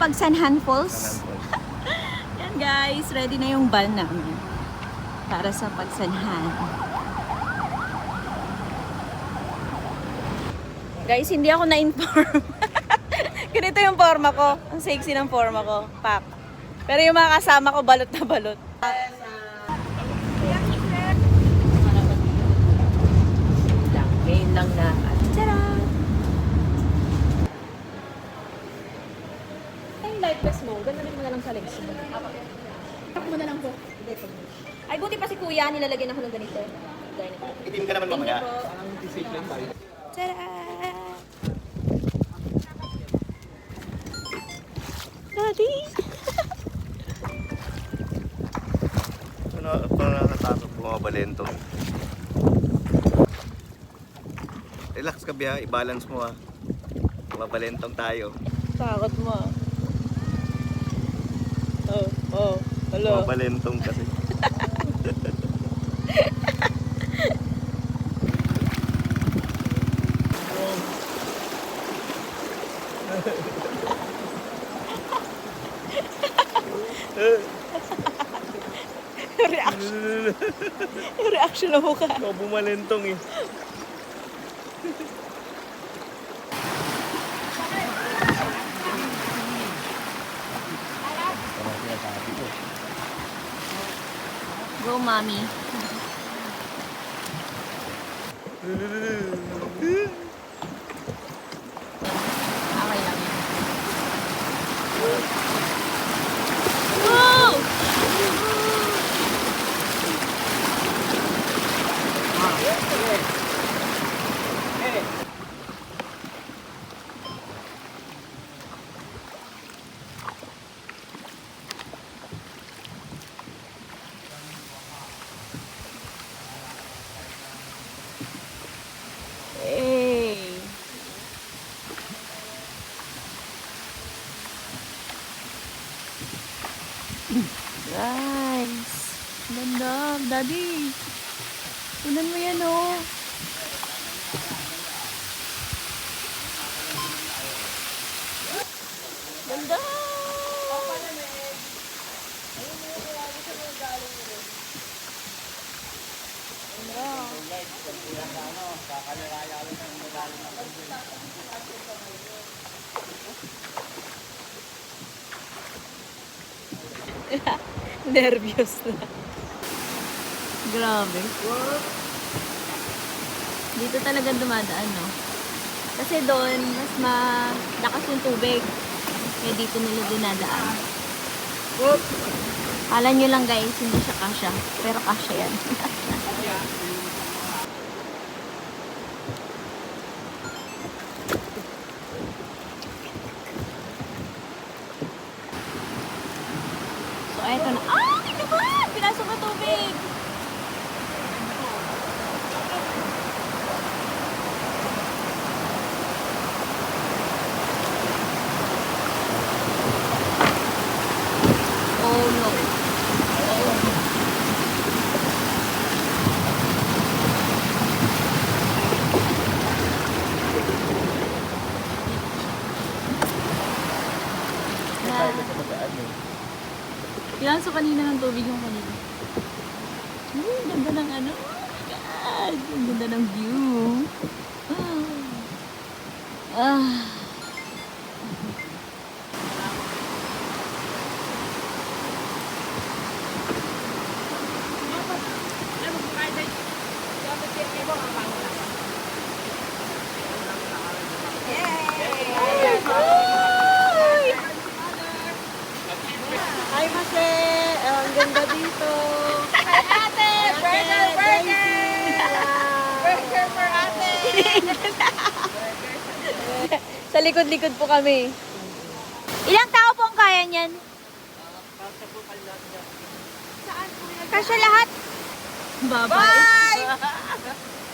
Pagsanhan Falls. Yan guys, ready na yung van namin para sa Pagsanhan. Guys, hindi ako na-inform. Ganito yung forma ko. Ang sexy ng forma ko. Pack. Pero yung mga kasama ko, balot na balot. Ngayon lang na. Tcharam! Ay, light vest mo. Ganda mo na lang sa legs mo. Pack mo na lang po. Ay, buti pa si kuya. Nilalagyan ako ng ganito. Itim ka naman mamaya. Tara! Daddy! Parang natatakot bumabalento. Relax ka biya, i-balance mo ha. Bumabalentong tayo. Takot mo. Hello. Bumabalentong kasi. Yung reaction na mukha. Ikaw bumalentong eh. Go, mommy. Okay lang yan. Woo! Hey. Guys, ganda, daddy. Tingnan mo yan, oh. Ganda. Nervyos na. Grabe. Dito talaga dumadaan, no? Kasi doon, mas malakas yung tubig. Kaya dito nila dinadaan. Kala nyo lang guys, hindi siya kasya. Pero kasya yan. So, eto na. Ah! Ito ba? Pinasok na tubig! Oh no. Pinasok kanina ng tubig yung kanina. Ganda ng ano. Oh my God. Ang ganda ng view. Ah. Hi, Mase! Ang ganda dito. Hi, ate! Burger! Burger for ate! Sa likod-likod po kami. Ilang tao po ang kaya niyan? Saan po Kasya lahat. Bye-bye. Bye!